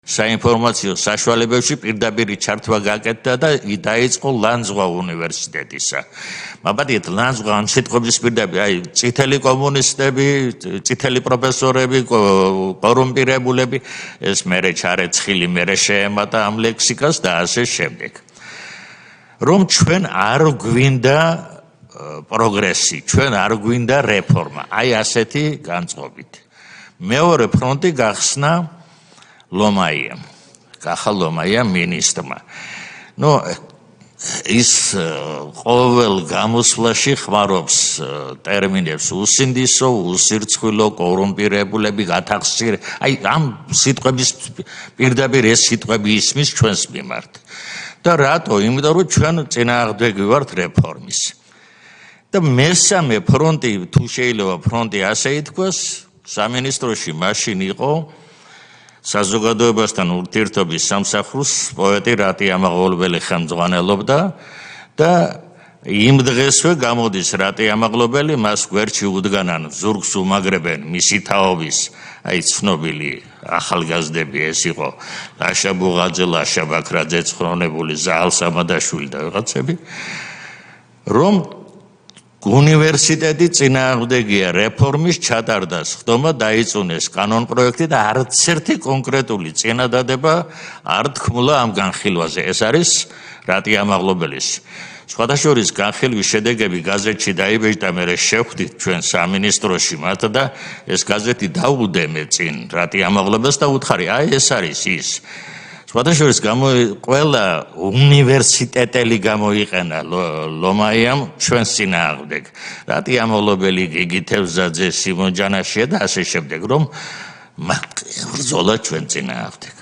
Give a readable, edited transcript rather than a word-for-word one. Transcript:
საინფორმაციო საშუალებებში პირდაპირი ჩართვა გაკეთდა და დაიწყო ლანძღვა უნივერსიტეტისა. მაბადიეთ ლანძღვა ამ სიტყვების პირდაპირ, აი წითელი კომუნისტები, წითელი პროფესორები, კორუმპირებულები, ეს მერე ჩარეცხილი მერე შეემატა ამ ლექსიკას და ასე შემდეგ. რომ ჩვენ არ გვინდა პროგრესი, ჩვენ არ გვინდა რეფორმა, აი ასეთი განწყობით. მეორე ფრონტი გახსნა ლომაიამ. გახა ლომაიამ მინისტრმა. ის ყოველ გამოსვლაში ხმარობს ტერმინებს უსინდისო, უსირცხვილო, კორუმპირებულები, გათახსირე. აი ამ სიტყვების პირდაპირ ეს სიტყვები ისმის ჩვენს მიმართ. და რატო? იმიტომ რომ ჩვენ წინააღმდეგი ვართ რეფორმის. და მესამე ფრონტი, თუ შეიძლება ფრონტი ასე ითქვას, სამინისტროში მაშინ იყო საზოგადოებასთან ურთიერთობის სამსახურის პოეტი რატი ამაღლობელი ხელმძღვანელობდა და იმ დღესვე გამოდის რატი ამაღლობელი, მას გვერდში უდგანან, ზურგს უმაგრებენ მისი თაობის, აი ცნობილი ახალგაზრდები ეს იყო ლაშა ბუღაძე, ლაშა ბაქრაძე, ცხრონებული ზაალ სამადაშვილი და ვიღაცები, რომ უნივერსიტეტი წინააღმდეგია რეფორმის ჩატარდას, ხდომა დაიწუნეს კანონპროექტი და არც ერთი კონკრეტული წინადადება არ თქმულა ამ განხილვაზე. ეს არის რატი ამაღლობელის. სხვადასხვა განხილვის შედეგები გაზეთში დაიბეჭდა, მე შევხვდით ჩვენ სამინისტროში მათ და ეს გაზეთი დაუდემე წინ რატი ამაღლობელს და უთხარი, აი ეს არის ის. სხვადასხვა ყველა უნივერსიტეტელი გამოიყენა ლომაიამ ჩვენს წინააღმდეგ. რატი ამაღლობელი, გიგი თევზაძე, სიმონ ჯანაშია და ასე შემდეგ, რომ ბრძოლა ჩვენ წინააღმდეგ.